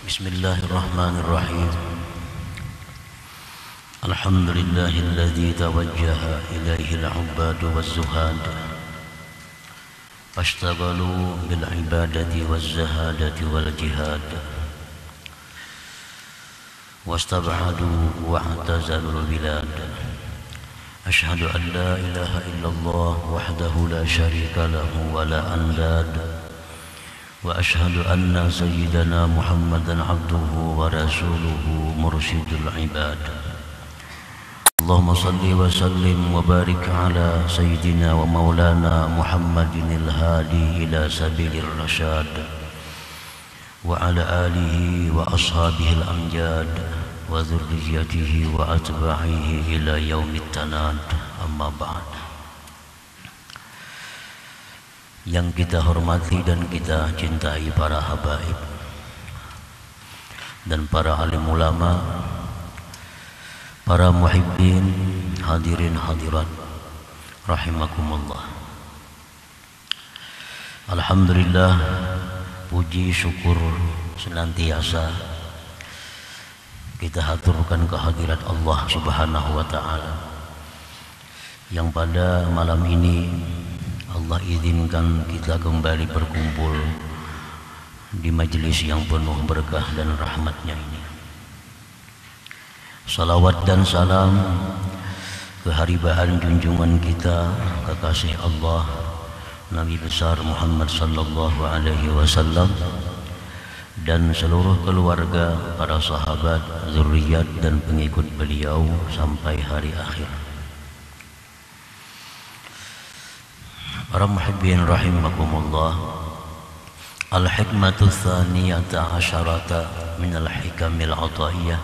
Bismillahirrahmanirrahim. Alhamdulillahilladzi tawajjaha ilaihi al-'ubbadu waz-zuhad fashtaghalu bil ibadati waz-zahadati wal jihad wastab'adu wa i'tazalul bilad. Ashhadu an la ilaha illallah wahdahu la syarika lahu wa la andad. Wa ashhadu anna sayyidana Muhammadan abduhu wa rasuluhu mursyidul ibad. Allahumma salli wa sallim wa barik ala sayyidina wa maulana Muhammadinil hadi ila sabilir rasyad wa ala alihi wa ashabihil amjad wa dhurriyyatihi wa atba'ihi ila yaumit tanad. Amma ba'd. Yang kita hormati dan kita cintai para habaib dan para alim ulama, para muhibbin, hadirin hadirat rahimakumullah. Alhamdulillah, puji syukur senantiasa kita haturkan kehadirat Allah Subhanahu wa taala yang pada malam ini Allah izinkan kita kembali berkumpul di majelis yang penuh berkah dan rahmatnya ini. Salawat dan salam keharibaan junjungan kita kekasih Allah Nabi besar Muhammad sallallahu alaihi wasallam dan seluruh keluarga, para sahabat, zuriat dan pengikut beliau sampai hari akhir. Para muhibbin rahimakumullah, al-hikmatu tsaniyata asyarata min al-hikamil ataiyah.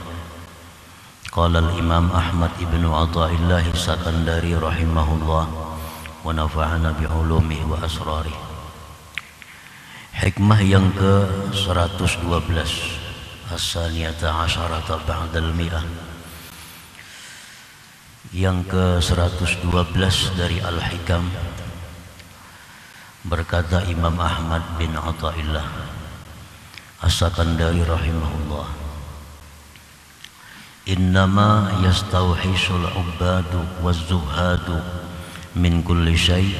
Qala al-imam Ahmad ibn Athaillah Sakandari rahimahullah wa nafa'ana bi'ulumihi wa asrarih. Hikmah yang ke-112, as-tsaniyata asyarata ba'dal mi'ah, yang ke-112 dari al-hikam. Berkata Imam Ahmad bin Athaillah As-Sakandari rahimahullah, innama yastawhisul ubbadu waz-zuhadu min kulli syai'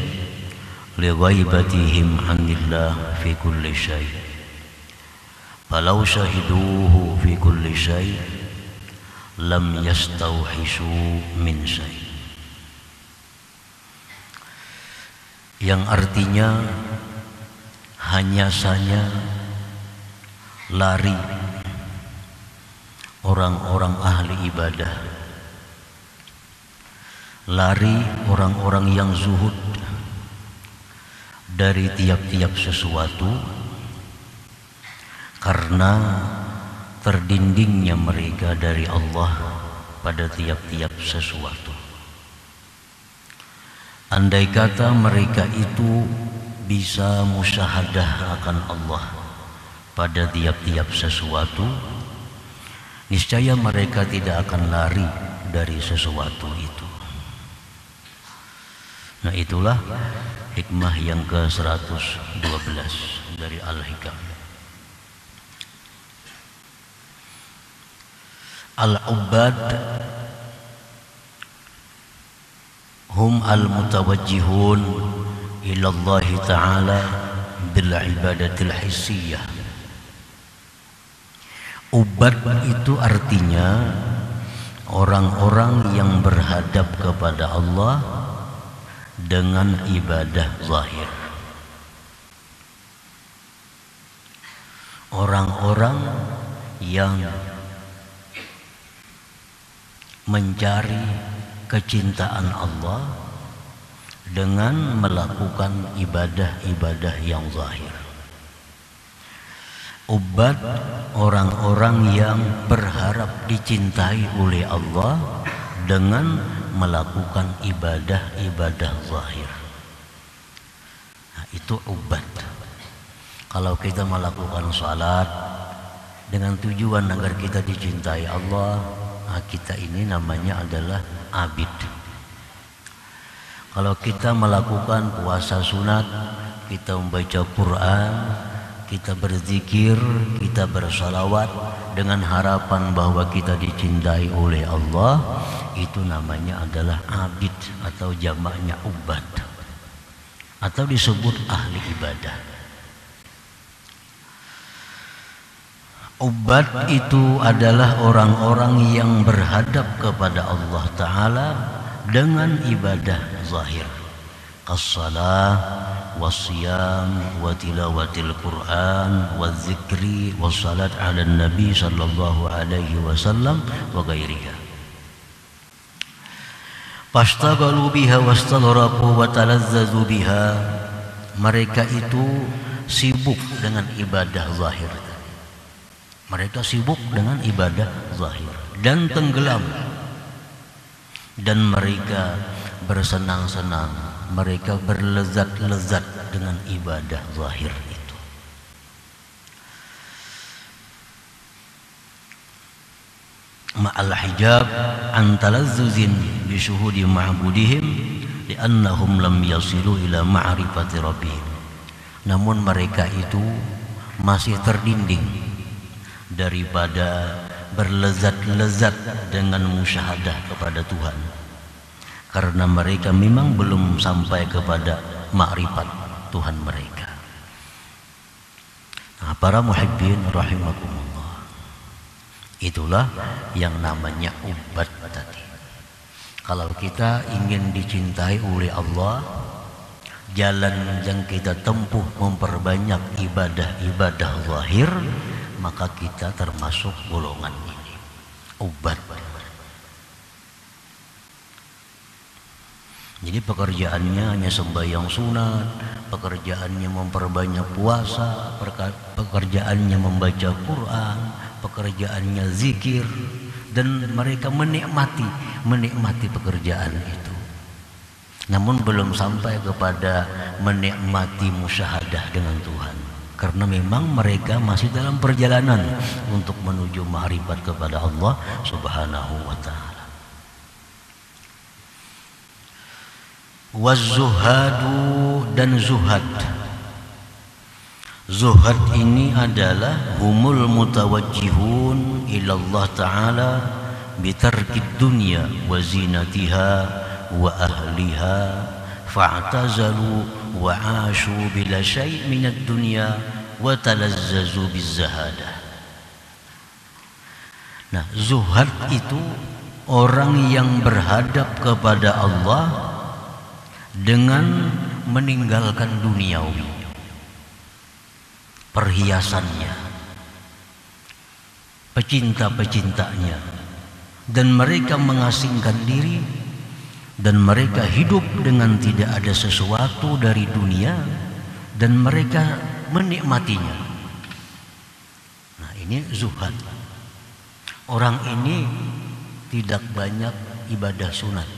li ghaibatihim 'anillah fi kulli syai', falau syahiduhu fi kulli syai' lam yastawhisu min syai'. Yang artinya hanya saja lari orang-orang ahli ibadah, lari orang-orang yang zuhud dari tiap-tiap sesuatu karena terdindingnya mereka dari Allah pada tiap-tiap sesuatu. Andai kata mereka itu bisa musyahadah akan Allah pada tiap-tiap sesuatu, niscaya mereka tidak akan lari dari sesuatu itu. Nah, itulah hikmah yang ke-112 dari Al-Hikam. Al-Ubbad hum al-mutawajjihun ila Allah Ta'ala bil ibadatil hissiyah. Ubad itu artinya orang-orang yang berhadap kepada Allah dengan ibadah zahir. Orang-orang yang mencari kecintaan Allah dengan melakukan ibadah-ibadah yang zahir. Ubad orang-orang yang berharap dicintai oleh Allah dengan melakukan ibadah-ibadah zahir. Nah, itu ubad. Kalau kita melakukan salat dengan tujuan agar kita dicintai Allah, nah kita ini namanya adalah abid. Kalau kita melakukan puasa sunat, kita membaca Quran kita berzikir, kita bersalawat dengan harapan bahwa kita dicintai oleh Allah, itu namanya adalah abid atau jamaknya ubad, atau disebut ahli ibadah. Ubad itu adalah orang-orang yang berhadap kepada Allah Ta'ala dengan ibadah zahir, as-salah, was-siyam, wa tilawatil Quran, wa zikri, wa salat ala nabi sallallahu alaihi wasallam, wa ghairiha. Fashtaghalu biha wastaghrabu wa talazzazu biha. Mereka itu sibuk dengan ibadah zahir. Mereka sibuk dengan ibadah zahir dan tenggelam, dan mereka bersenang-senang, mereka berlezat-lezat dengan ibadah zahir itu. Ma'al hijab an talazzuzin bi syuhudi ma'budihim li'annahum lam yasilu ila ma'rifati rabbihim. Namun mereka itu masih terdinding daripada berlezat-lezat dengan musyahadah kepada Tuhan, karena mereka memang belum sampai kepada makrifat Tuhan mereka. Nah, para muhibbin rahimakumullah, itulah yang namanya ubad tadi. Kalau kita ingin dicintai oleh Allah, jalan yang kita tempuh memperbanyak ibadah-ibadah zahir, maka kita termasuk golongan ini, ubad. Jadi pekerjaannya hanya sembahyang sunat, pekerjaannya memperbanyak puasa, pekerjaannya membaca Quran, pekerjaannya zikir, dan mereka menikmati pekerjaan itu. Namun belum sampai kepada menikmati musyahadah dengan Tuhan, karena memang mereka masih dalam perjalanan untuk menuju ma'rifat kepada Allah Subhanahu wa ta'ala. Waz-zuhadu, dan zuhad. Zuhad ini adalah humul mutawajjihun ila Allah Ta'ala bitarkid dunya wa zinatiha wa ahliha fa'tazalu wa 'ashu bila syai' minad dunya wa talazzazu bizzahadah. Nah, zuhad itu orang yang berhadap kepada Allah dengan meninggalkan duniawi, perhiasannya, pecinta-pecintanya, dan mereka mengasingkan diri, dan mereka hidup dengan tidak ada sesuatu dari dunia, dan mereka menikmatinya. Nah, ini zuhad. Orang ini tidak banyak ibadah sunat,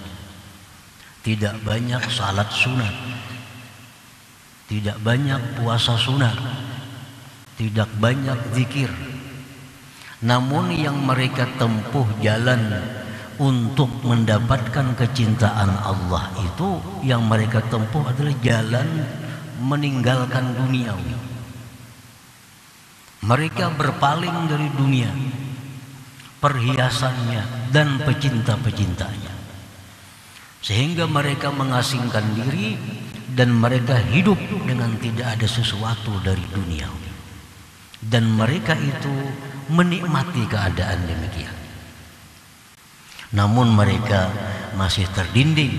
tidak banyak salat sunat, tidak banyak puasa sunat, tidak banyak zikir. Namun yang mereka tempuh jalan untuk mendapatkan kecintaan Allah itu, yang mereka tempuh adalah jalan meninggalkan duniawi. Mereka berpaling dari dunia, perhiasannya, dan pecinta-pecintanya, sehingga mereka mengasingkan diri dan mereka hidup dengan tidak ada sesuatu dari dunia, dan mereka itu menikmati keadaan demikian. Namun mereka masih terdinding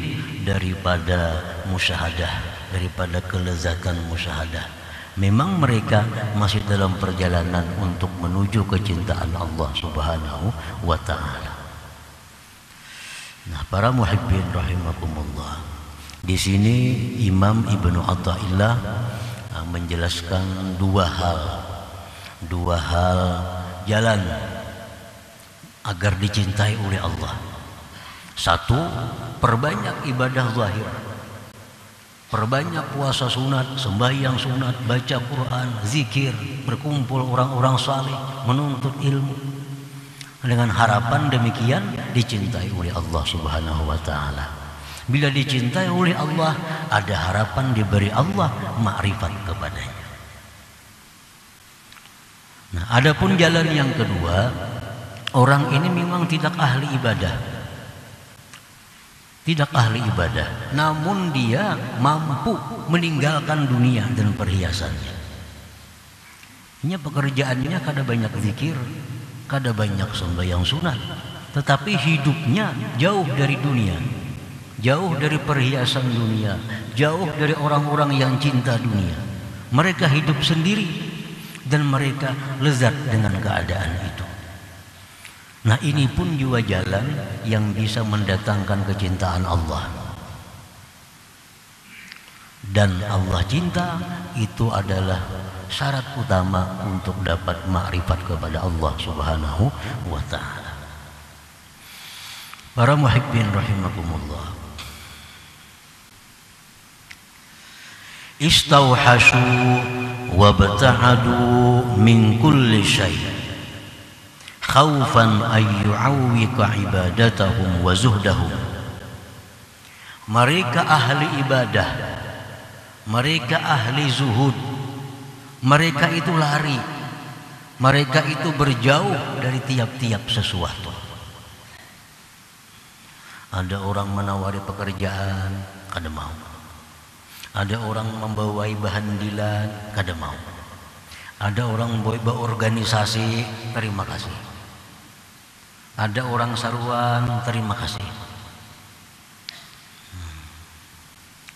daripada musyahadah, daripada kelezatan musyahadah. Memang mereka masih dalam perjalanan untuk menuju kecintaan Allah Subhanahu wa ta'ala. Nah, para muhibbin rahimakumullah, di sini Imam Ibnu Athaillah menjelaskan dua hal jalan agar dicintai oleh Allah. Satu, perbanyak ibadah zahir, perbanyak puasa sunat, sembahyang sunat, baca Quran, zikir, berkumpul orang-orang saleh, menuntut ilmu, dengan harapan demikian dicintai oleh Allah Subhanahu wa ta'ala. Bila dicintai oleh Allah, ada harapan diberi Allah makrifat kepadanya. Nah, adapun jalan yang kedua, orang ini memang tidak ahli ibadah. Tidak ahli ibadah, namun dia mampu meninggalkan dunia dan perhiasannya. Ini pekerjaannya kada banyak zikir, kada banyak sembahyang sunat, tetapi hidupnya jauh dari dunia, jauh dari perhiasan dunia, jauh dari orang-orang yang cinta dunia. Mereka hidup sendiri dan mereka lezat dengan keadaan itu. Nah, ini pun juga jalan yang bisa mendatangkan kecintaan Allah. Dan Allah cinta itu adalah syarat utama untuk dapat makrifat kepada Allah Subhanahu wa ta'ala. Para muhibbin rahimakumullah, istauhashu wa bata'adu min kulli syai' khaufan ay yu'awwika ibadatahum wa zuhdahum. Mereka ahli ibadah, mereka ahli zuhud, mereka itu lari, mereka itu berjauh dari tiap-tiap sesuatu. Ada orang menawari pekerjaan, kada mau. Ada orang membawai bahandilan, kada mau. Ada orang membawa organisasi, terima kasih. Ada orang saruan, terima kasih.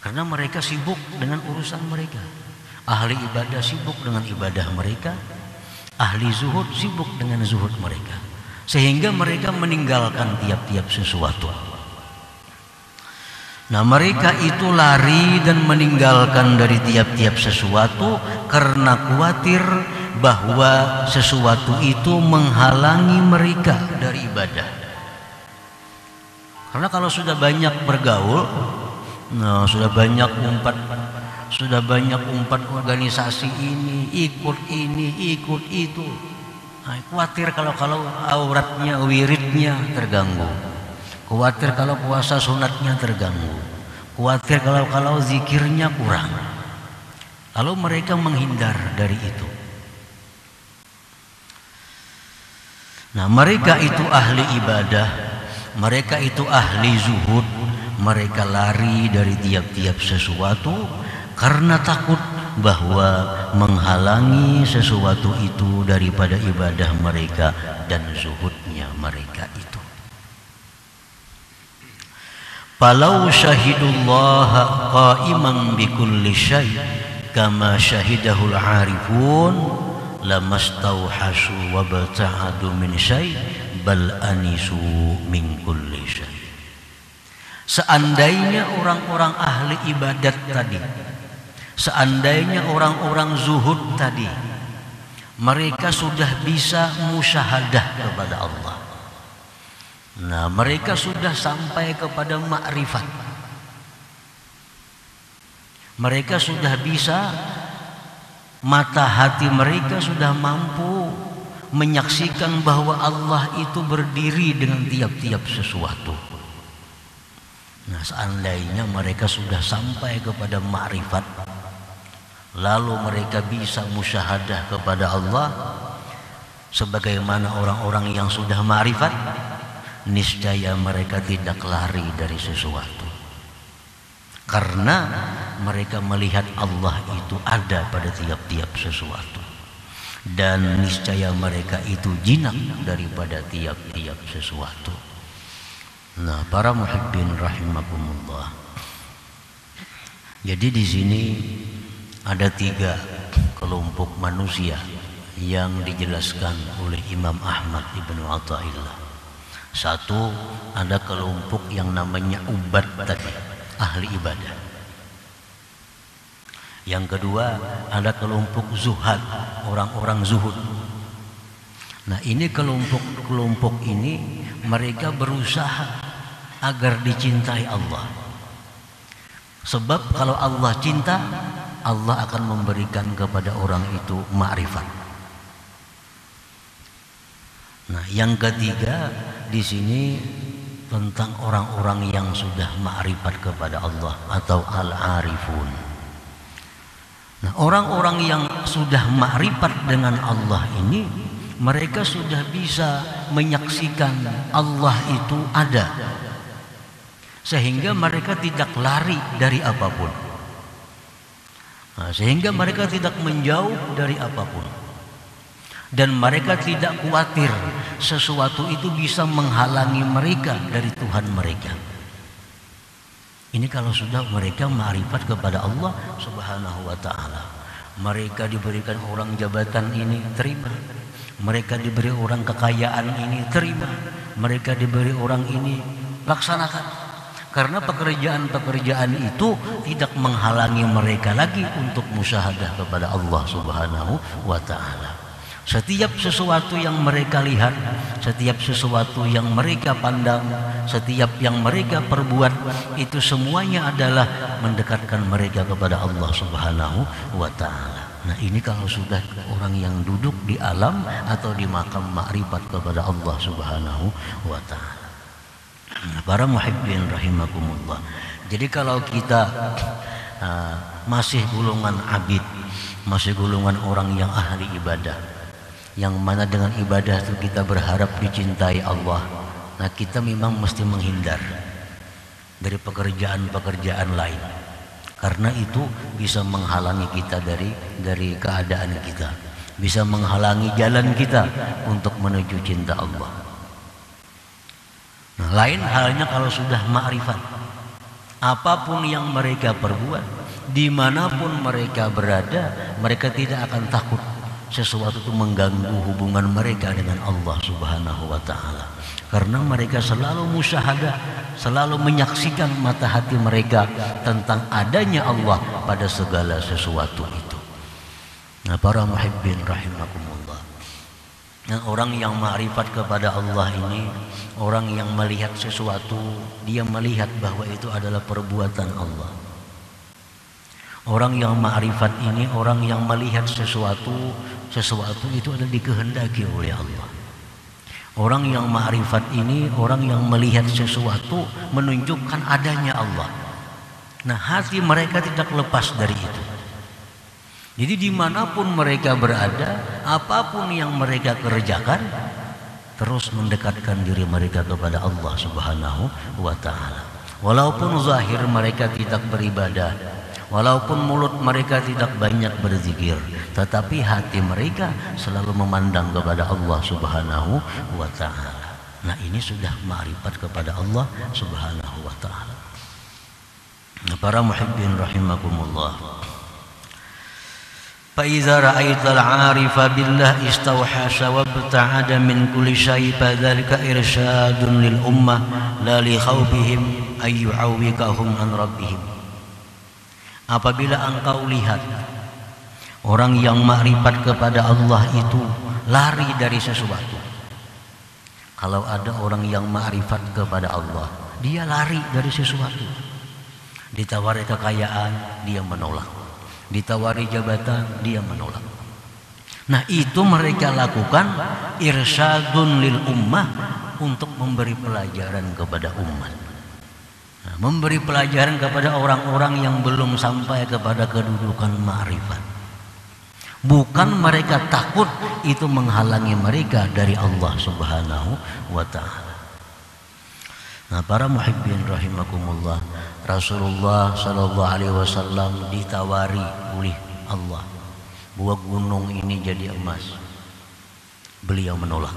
Karena mereka sibuk dengan urusan mereka. Ahli ibadah sibuk dengan ibadah mereka, ahli zuhud sibuk dengan zuhud mereka, sehingga mereka meninggalkan tiap-tiap sesuatu. Nah, mereka itu lari dan meninggalkan dari tiap-tiap sesuatu karena khawatir bahwa sesuatu itu menghalangi mereka dari ibadah. Karena kalau sudah banyak bergaul, nah, sudah banyak umpat organisasi ini, ikut itu. Nah, khawatir kalau auratnya, wiridnya terganggu. Khawatir kalau puasa sunatnya terganggu. Khawatir kalau zikirnya kurang. Lalu mereka menghindar dari itu. Nah, mereka itu ahli ibadah, mereka itu ahli zuhud, mereka lari dari tiap-tiap sesuatu karena takut bahwa menghalangi sesuatu itu daripada ibadah mereka dan zuhudnya mereka itu. Falau syahidullaha qa'iman bikulli syai' kama syahidahul 'arifun lamastauhashu wa bata'adu min syai' bal anisu min kulli syai'. Seandainya orang-orang ahli ibadat tadi, seandainya orang-orang zuhud tadi, mereka sudah bisa musyahadah kepada Allah. Nah, mereka sudah sampai kepada makrifat. Mereka sudah bisa, mata hati mereka sudah mampu menyaksikan bahwa Allah itu berdiri dengan tiap-tiap sesuatu. Nah, seandainya mereka sudah sampai kepada makrifat, lalu mereka bisa musyahadah kepada Allah sebagaimana orang-orang yang sudah makrifat, niscaya mereka tidak lari dari sesuatu. Karena mereka melihat Allah itu ada pada tiap-tiap sesuatu. Dan niscaya mereka itu jinak daripada tiap-tiap sesuatu. Nah, para muhibbin rahimakumullah. Jadi di sini ada 3 kelompok manusia yang dijelaskan oleh Imam Ahmad Ibnu Athaillah. 1, ada kelompok yang namanya ubad tadi, ahli ibadah. Yang kedua, ada kelompok zuhad, orang-orang zuhud. Nah, ini kelompok ini mereka berusaha agar dicintai Allah. Sebab kalau Allah cinta, Allah akan memberikan kepada orang itu ma'rifat. Nah, yang ketiga di sini tentang orang-orang yang sudah ma'rifat kepada Allah atau al-arifun. Nah, orang-orang yang sudah ma'rifat dengan Allah ini, mereka sudah bisa menyaksikan Allah itu ada, sehingga mereka tidak lari dari apapun. Nah, sehingga mereka tidak menjauh dari apapun, dan mereka tidak khawatir sesuatu itu bisa menghalangi mereka dari Tuhan mereka. Ini kalau sudah mereka ma'rifat kepada Allah Subhanahu wa ta'ala. Mereka diberikan orang jabatan ini, terima. Mereka diberi orang kekayaan ini, terima. Mereka diberi orang ini, laksanakan. Karena pekerjaan-pekerjaan itu tidak menghalangi mereka lagi untuk musyahadah kepada Allah Subhanahu wa ta'ala. Setiap sesuatu yang mereka lihat, setiap sesuatu yang mereka pandang, setiap yang mereka perbuat, itu semuanya adalah mendekatkan mereka kepada Allah Subhanahu wa ta'ala. Nah, ini kalau sudah orang yang duduk di alam atau di makam ma'rifat kepada Allah Subhanahu wa ta'ala. Para muhibbin rahimakumullah. Jadi kalau kita masih golongan abid, masih golongan orang yang ahli ibadah, yang mana dengan ibadah itu kita berharap dicintai Allah, nah kita memang mesti menghindar dari pekerjaan-pekerjaan lain, karena itu bisa menghalangi kita dari keadaan kita, bisa menghalangi jalan kita untuk menuju cinta Allah. Nah, lain halnya kalau sudah ma'rifat, apapun yang mereka perbuat, dimanapun mereka berada, mereka tidak akan takut sesuatu itu mengganggu hubungan mereka dengan Allah Subhanahu wa ta'ala, karena mereka selalu musyahadah, selalu menyaksikan mata hati mereka tentang adanya Allah pada segala sesuatu itu. Nah, para muhibbin rahimakumullah, nah, orang yang ma'rifat kepada Allah ini, orang yang melihat sesuatu, dia melihat bahwa itu adalah perbuatan Allah. Orang yang ma'rifat ini, orang yang melihat sesuatu itu adalah dikehendaki oleh Allah. Orang yang ma'rifat ini, orang yang melihat sesuatu menunjukkan adanya Allah. Nah, hati mereka tidak lepas dari itu. Jadi dimanapun mereka berada, apapun yang mereka kerjakan, terus mendekatkan diri mereka kepada Allah Subhanahu wa ta'ala. Walaupun zahir mereka tidak beribadah, walaupun mulut mereka tidak banyak berzikir, tetapi hati mereka selalu memandang kepada Allah Subhanahu wa ta'ala. Nah, ini sudah ma'rifat kepada Allah Subhanahu wa ta'ala. Nah, para muhibbin rahimakumullah, فَإِذَا رَأَيْتَ الْعَارِفَ بِاللَّهِ اسْتَوْحَشَ وَابْتَعَدَ مِنْ كُلِّ شَيْءٍ فَذَلِكَ إِرْشَادٌ لِلْأُمَّةِ لَا لِخَوْفِهِمْ أَنْ يُعَوِّقَهُمْ عَنْ رَبِّهِمْ. Apabila engkau lihat orang yang ma'rifat kepada Allah itu lari dari sesuatu. Kalau ada orang yang ma'rifat kepada Allah, dia lari dari sesuatu. Ditawari kekayaan, dia menolak. Ditawari jabatan, dia menolak. Nah, itu mereka lakukan irsyadun lil ummah, untuk memberi pelajaran kepada umat. Nah, memberi pelajaran kepada orang-orang yang belum sampai kepada kedudukan ma'rifat. Bukan mereka takut itu menghalangi mereka dari Allah Subhanahu wa ta'ala. Nah, para muhibbin rahimakumullah, Rasulullah sallallahu alaihi wasallam ditawari oleh Allah bahwa gunung ini jadi emas. Beliau menolak.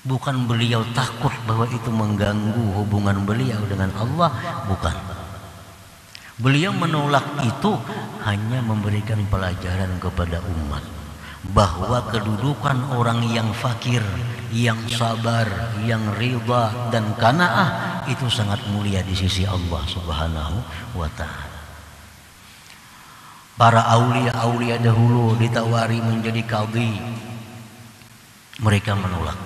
Bukan beliau takut bahwa itu mengganggu hubungan beliau dengan Allah, bukan. Beliau menolak itu hanya memberikan pelajaran kepada umat bahwa kedudukan orang yang fakir, yang sabar, yang ridha dan qanaah itu sangat mulia di sisi Allah Subhanahu wa ta'ala. Para aulia-aulia dahulu ditawari menjadi qadhi, mereka menolak.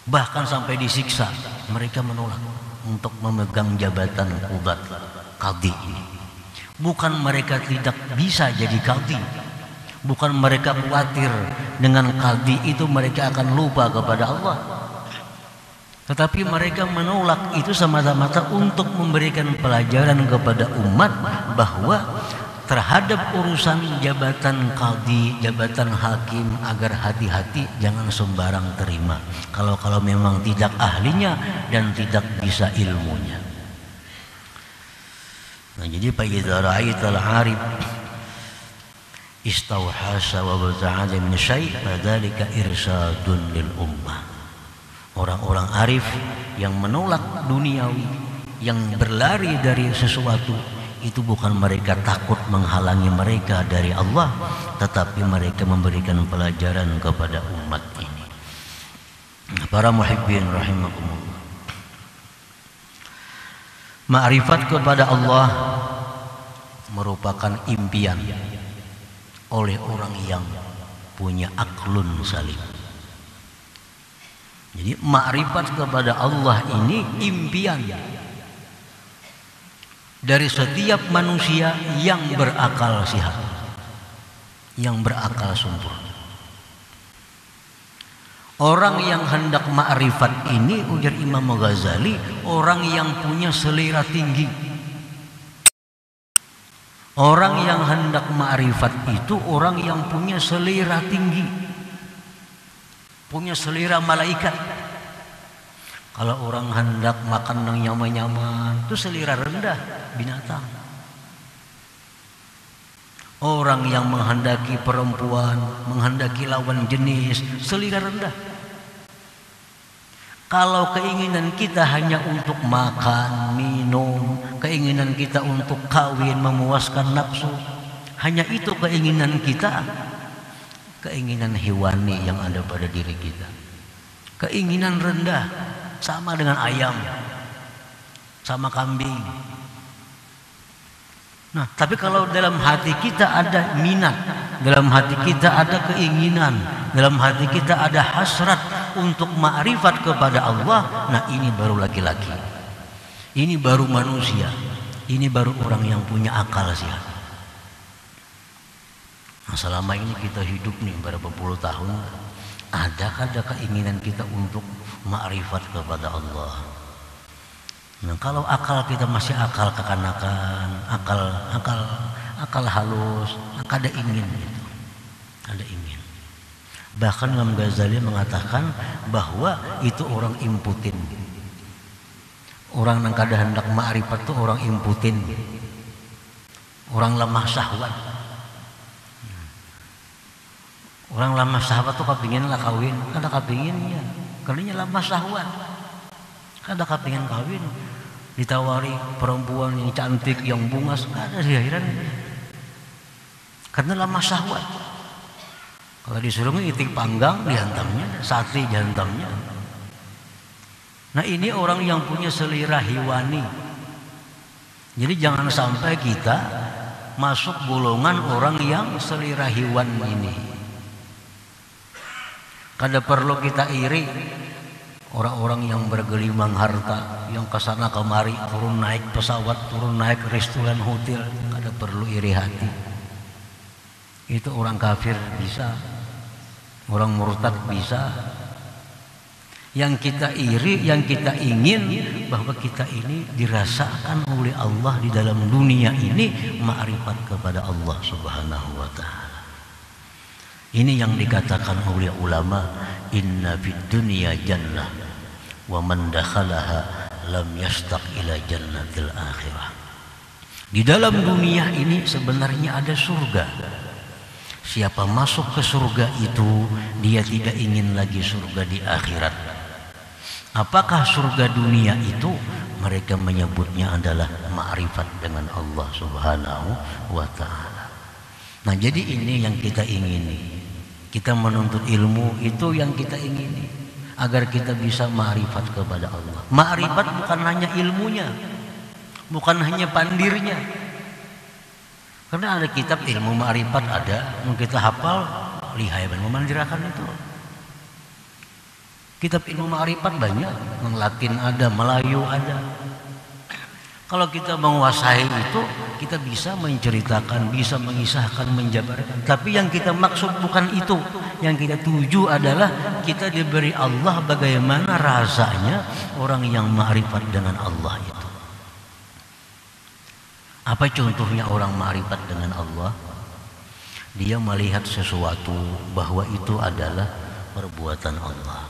Bahkan sampai disiksa, mereka menolak untuk memegang jabatan qudat qadhi. Bukan mereka tidak bisa jadi qadhi, bukan mereka khawatir dengan qadhi itu mereka akan lupa kepada Allah, tetapi mereka menolak itu semata-mata untuk memberikan pelajaran kepada umat bahwa terhadap urusan jabatan qadhi, jabatan hakim, agar hati-hati, jangan sembarang terima. Kalau memang tidak ahlinya dan tidak bisa ilmunya. Nah, jadi fa idza ra'aital 'arif istauhasa wa baza'ada min syai' fadzalika irsadun lil ummah. Orang-orang arif yang menolak duniawi, yang berlari dari sesuatu, itu bukan mereka takut menghalangi mereka dari Allah, tetapi mereka memberikan pelajaran kepada umat ini. Para muhibbin rahimakumullah, ma'rifat kepada Allah merupakan impian oleh orang yang punya aklun salim. Jadi ma'rifat kepada Allah ini impian dari setiap manusia yang berakal sehat, yang berakal sempurna. Orang yang hendak ma'rifat ini, ujar Imam Ghazali, orang yang punya selera tinggi. Orang yang hendak ma'rifat itu orang yang punya selera tinggi, punya selera malaikat. Kalau orang hendak makan yang nyaman-nyaman, itu selera rendah binatang. Orang yang menghendaki perempuan, menghendaki lawan jenis, selera rendah. Kalau keinginan kita hanya untuk makan, minum, keinginan kita untuk kawin, memuaskan nafsu, hanya itu keinginan kita, keinginan hewani yang ada pada diri kita, keinginan rendah, sama dengan ayam, sama kambing. Nah, tapi kalau dalam hati kita ada minat, dalam hati kita ada keinginan, dalam hati kita ada hasrat untuk ma'rifat kepada Allah, nah ini baru laki-laki, ini baru manusia, ini baru orang yang punya akal sehat. Nah, selama ini kita hidup nih berapa puluh tahun, adakah ada keinginan kita untuk ma'rifat kepada Allah? Nah, kalau akal kita masih akal kekanakan, akal halus, ada ingin gitu, ada ingin. Bahkan Imam Ghazali mengatakan bahwa itu orang imputin. Orang yang kada hendak ma'rifat itu orang imputin, orang lemah syahwat. Orang lemah syahwat tuh kepingin lah kawin, kada kepinginnya, karena lemah syahwat, kada kepingin kawin. Ditawari perempuan yang cantik, yang bungas, ada di akhiran, karena lemah syahwat. Kalau disuruh itik panggang dihantamnya, sate dihantamnya. Nah, ini orang yang punya selera hewani. Jadi jangan sampai kita masuk golongan orang yang selera hewan ini. Kada perlu kita iri orang-orang yang bergelimang harta, yang kesana kemari, turun naik pesawat, turun naik restoran hotel, kada perlu iri hati. Itu orang kafir bisa, orang murtad bisa. Yang kita iri, yang kita ingin bahwa kita ini dirasakan oleh Allah di dalam dunia ini, ma'rifat kepada Allah Subhanahu wa ta'ala. Ini yang dikatakan oleh ulama, inna fid dunya jannah wa man dakhalaha lam yastaq ila jannatil akhirah. Di dalam dunia ini sebenarnya ada surga. Siapa masuk ke surga itu, dia tidak ingin lagi surga di akhirat. Apakah surga dunia itu? Mereka menyebutnya adalah ma'rifat dengan Allah Subhanahu wa ta'ala. Nah, jadi ini yang kita ingini. Kita menuntut ilmu itu yang kita ingini, agar kita bisa ma'rifat kepada Allah. Ma'rifat bukan hanya ilmunya, bukan hanya pandirnya. Karena ada kitab ilmu ma'rifat ada, yang kita hafal, lihai dan memandirakan itu. Kitab ilmu ma'rifat banyak, yang Latin ada, Melayu ada. Kalau kita menguasai itu, kita bisa menceritakan, bisa mengisahkan, menjabarkan. Tapi yang kita maksud bukan itu. Yang kita tuju adalah kita diberi Allah bagaimana rasanya orang yang ma'rifat dengan Allah itu. Apa contohnya orang ma'rifat dengan Allah? Dia melihat sesuatu bahwa itu adalah perbuatan Allah,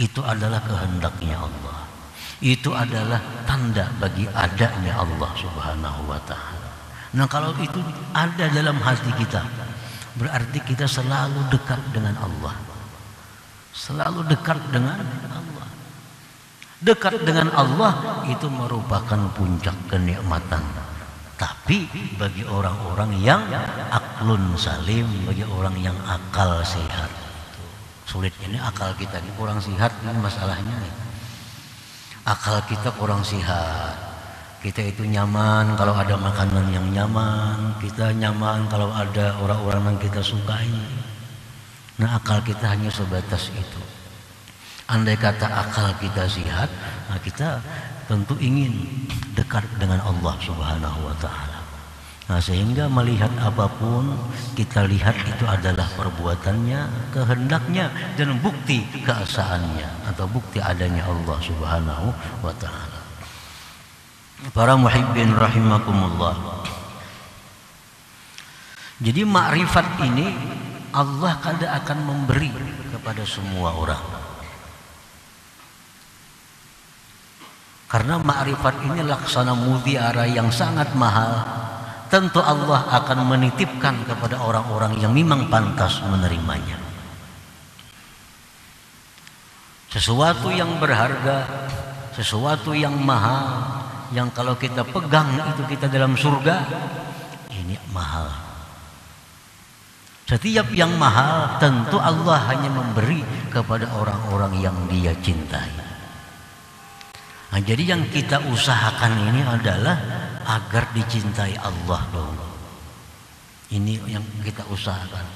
itu adalah kehendaknya Allah, itu adalah tanda bagi adanya Allah Subhanahu wa ta'ala. Nah, kalau itu ada dalam hati kita, berarti kita selalu dekat dengan Allah, selalu dekat dengan Allah. Dekat dengan Allah itu merupakan puncak kenikmatan. Tapi bagi orang-orang yang aklun salim, bagi orang yang akal sehat, sulit. Ini akal kita ini kurang sehat, ini masalahnya nih. Akal kita kurang sehat. Kita itu nyaman kalau ada makanan yang nyaman, kita nyaman kalau ada orang-orang yang kita sukai. Nah, akal kita hanya sebatas itu. Andai kata akal kita sehat, nah kita tentu ingin dekat dengan Allah Subhanahu wa ta'ala. Nah, sehingga melihat apapun kita lihat itu adalah perbuatannya, kehendaknya, dan bukti keesaannya atau bukti adanya Allah Subhanahu wa ta'ala. Para muhibbin rahimakumullah. Jadi makrifat ini Allah kadang akan memberi kepada semua orang. Karena makrifat ini laksana mutiara yang sangat mahal. Tentu Allah akan menitipkan kepada orang-orang yang memang pantas menerimanya. Sesuatu yang berharga, sesuatu yang mahal, yang kalau kita pegang itu kita dalam surga, ini mahal. Setiap yang mahal tentu Allah hanya memberi kepada orang-orang yang Dia cintai. Nah, jadi yang kita usahakan ini adalah agar dicintai Allah dong. Ini yang kita usahakan.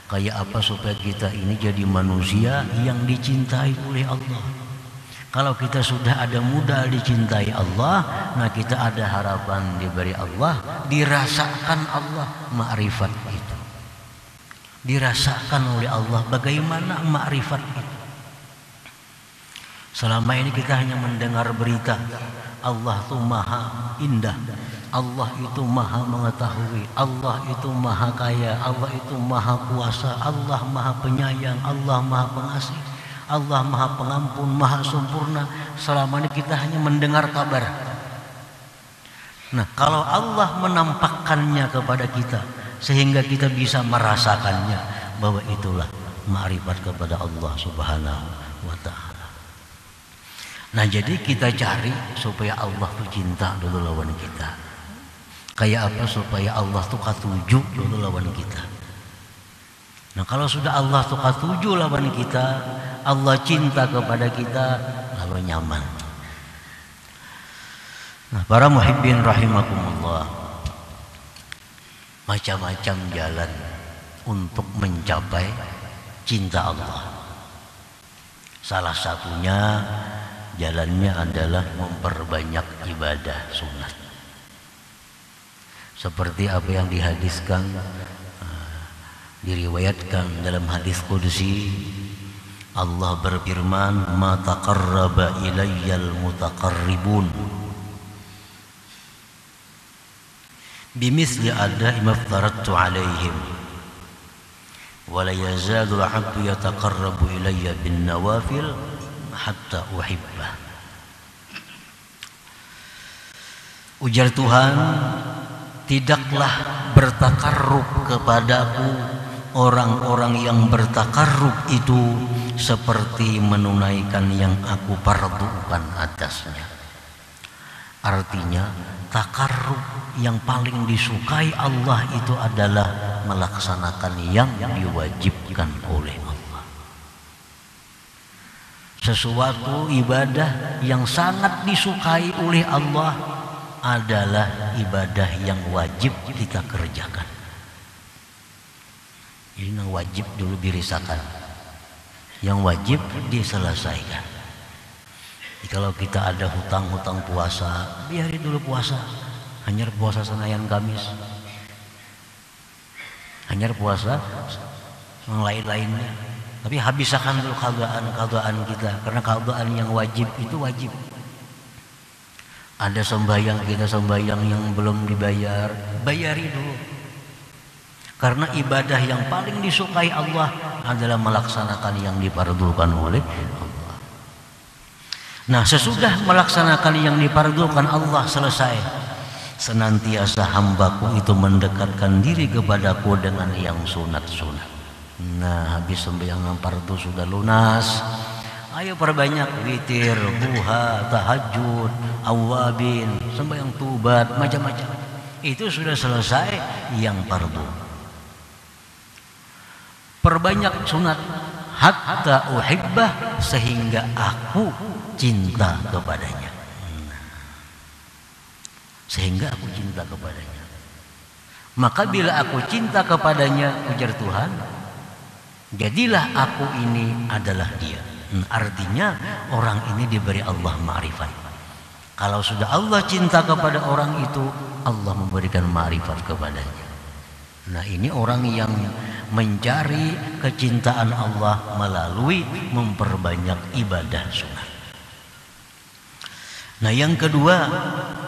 Kayak apa supaya kita ini jadi manusia yang dicintai oleh Allah. Kalau kita sudah ada modal dicintai Allah, nah kita ada harapan diberi Allah, dirasakan Allah makrifat itu. Dirasakan oleh Allah bagaimana makrifat itu. Selama ini kita hanya mendengar berita Allah itu maha indah, Allah itu maha mengetahui, Allah itu maha kaya, Allah itu maha kuasa, Allah maha penyayang, Allah maha pengasih, Allah maha pengampun, maha sempurna. Selama ini kita hanya mendengar kabar. Nah, kalau Allah menampakkannya kepada kita sehingga kita bisa merasakannya, bahwa itulah makrifat kepada Allah Subhanahu wa ta'ala. Nah, jadi kita cari supaya Allah tuh cinta dulu lawan kita. Kayak apa supaya Allah tuh katuju dulu lawan kita. Nah, kalau sudah Allah tuh katuju lawan kita, Allah cinta kepada kita, lalu nyaman. Nah, para muhibbin rahimakumullah, macam-macam jalan untuk mencapai cinta Allah. Salah satunya jalannya adalah memperbanyak ibadah sunat. Seperti apa yang dihadiskan, diriwayatkan dalam hadis qudsi, Allah berfirman, "Ma taqarraba ilayyal mutaqarribun bimithli ada'i ma aftaradtu 'alaihim wa la yazalu al-'abdu yataqarrabu ilayya bin nawafil hatta uhibbah." Ujar Tuhan, tidaklah bertakarrub kepadaku orang-orang yang bertakarrub itu seperti menunaikan yang aku fardukan atasnya. Artinya takarrub yang paling disukai Allah itu adalah melaksanakan yang diwajibkan oleh Allah. Sesuatu ibadah yang sangat disukai oleh Allah adalah ibadah yang wajib kita kerjakan. Ini yang wajib dulu dirisakan, yang wajib diselesaikan. Kalau kita ada hutang-hutang puasa, biarin dulu puasa. Hanya puasa Senayan Kamis, hanya puasa yang lain-lainnya. Tapi habiskan dulu qadaan kita, karena qadaan yang wajib itu wajib. Ada sembahyang kita sembahyang yang belum dibayar, bayari dulu. Karena ibadah yang paling disukai Allah adalah melaksanakan yang dipardukan oleh Allah. Nah, sesudah melaksanakan yang dipardukan Allah selesai, senantiasa hambaku itu mendekatkan diri kepadaku dengan yang sunat-sunat. Nah, habis sembahyang fardu sudah lunas, ayo perbanyak witir, duha, tahajud, awabin, sembahyang tubat, macam-macam. Itu sudah selesai yang fardu. Perbanyak sunat hatta uhibbah, sehingga aku cinta kepadanya. Sehingga aku cinta kepadanya. Maka bila aku cinta kepadanya, ujar Tuhan, jadilah aku ini adalah dia. Artinya orang ini diberi Allah ma'rifat. Kalau sudah Allah cinta kepada orang itu, Allah memberikan ma'rifat kepadanya. Nah, ini orang yang mencari kecintaan Allah melalui memperbanyak ibadah sunat. Nah, yang kedua,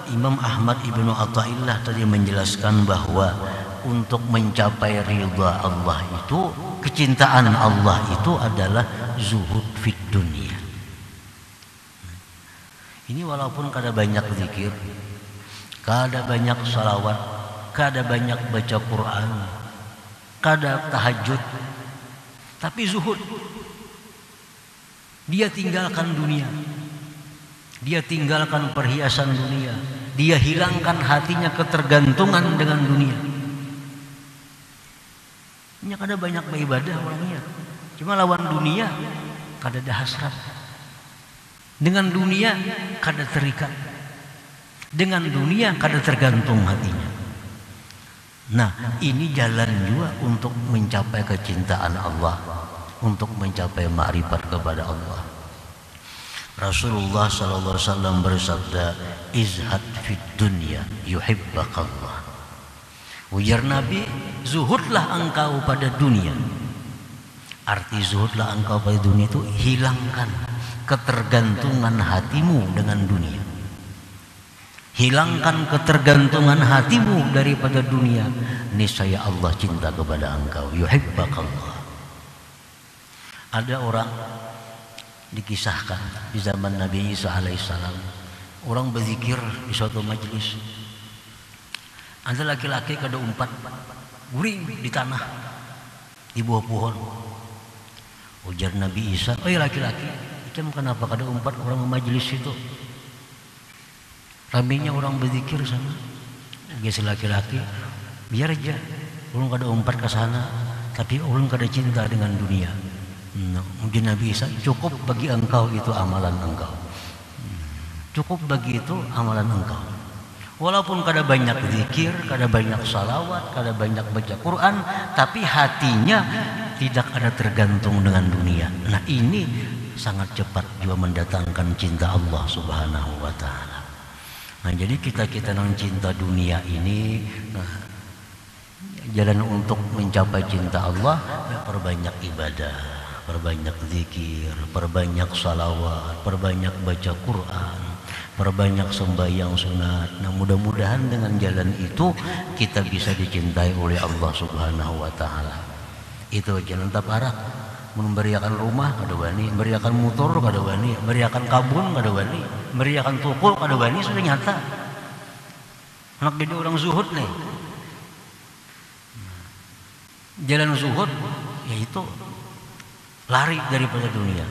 Imam Ahmad Ibnu Athaillah tadi menjelaskan bahwa untuk mencapai ridha Allah itu, kecintaan Allah itu adalah zuhud fid dunia. Ini walaupun kada banyak zikir, kada banyak salawat, kada banyak baca Quran, kada tahajud, tapi zuhud. Dia tinggalkan dunia, dia tinggalkan perhiasan dunia, dia hilangkan hatinya ketergantungan dengan dunia. Ini kada banyak beribadah orangnya, cuma lawan dunia kada ada hasrat. Dengan dunia kada terikat, dengan dunia kada tergantung hatinya. Nah, ini jalan juga untuk mencapai kecintaan Allah, untuk mencapai ma'rifat kepada Allah. Rasulullah sallallahu alaihi wasallam bersabda, izhad fid dunya yuhibbakallah. Ujar Nabi, zuhudlah engkau pada dunia. Arti zuhudlah engkau pada dunia itu hilangkan ketergantungan hatimu dengan dunia. Hilangkan ketergantungan hatimu daripada dunia, niscaya Allah cinta kepada engkau. Yuhibbakallah. Ada orang dikisahkan di zaman Nabi Isa alaihissalam, orang berzikir di suatu majelis. Ada laki-laki kada umpat, guring di tanah, di bawah pohon. Ujar Nabi Isa, "Oh ya laki-laki, macam kenapa kada umpat orang majelis itu?" Ramainya orang berzikir sana. Dia laki-laki, biar aja, orang kada umpat ke sana, tapi orang kada cinta dengan dunia. Mungkin Nabi Isa, cukup bagi engkau itu amalan engkau. Cukup bagi itu amalan engkau. Walaupun kada banyak zikir, kada banyak salawat, kada banyak baca Quran, tapi hatinya tidak ada tergantung dengan dunia. Nah, ini sangat cepat juga mendatangkan cinta Allah Subhanahu wa ta'ala. Nah, jadi kita yang cinta dunia ini, nah, jalan untuk mencapai cinta Allah, perbanyak ibadah, perbanyak zikir, perbanyak salawat, perbanyak baca Quran, perbanyak sembahyang sunat. Nah, mudah-mudahan dengan jalan itu kita bisa dicintai oleh Allah Subhanahu wa ta'ala. Itu jalan taparak. Memberiakan rumah kada wani, memberiakan motor kada wani, memberiakan kabun kada wani, memberiakan tukul kada wani, sudah nyata. Anak jadi orang zuhud nih. Jalan zuhud yaitu lari daripada dunia.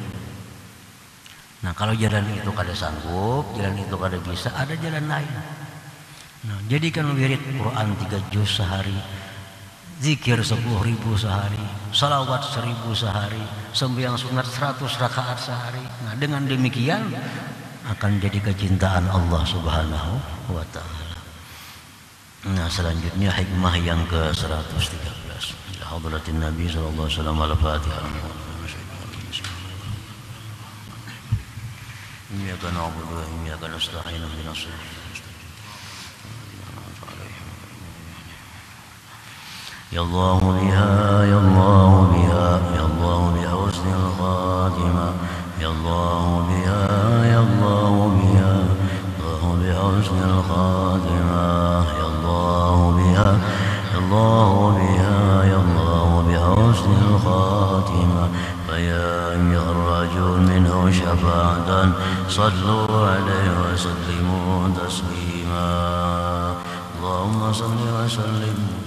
Nah, kalau jalan itu kada sanggup, jalan itu kada bisa, ada jalan lain. Nah, jadikan wirid Quran 3 juz sehari, zikir 10.000 sehari, salawat 1.000 sehari, sembahyang sunat 100 rakaat sehari. Nah, dengan demikian akan jadi kecintaan Allah Subhanahu wa ta'ala. Nah, selanjutnya hikmah yang ke-113. Ila hadratin Nabi sallallahu alaihi wasallam, al-Fatihah. Iyyaka na'budu wa iyyaka nasta'in, ihdinas siratal يا الله بها يا الله بها يا الله بحسن الخاتمة يا الله بها يا الله بها الله بحسن الخاتمة يا الله بها يا الله بها يا الله بحسن الخاتمة فيا أيها الرجل منه شفاعة صلوا عليه وسلموا تسليما اللهم صل وسلم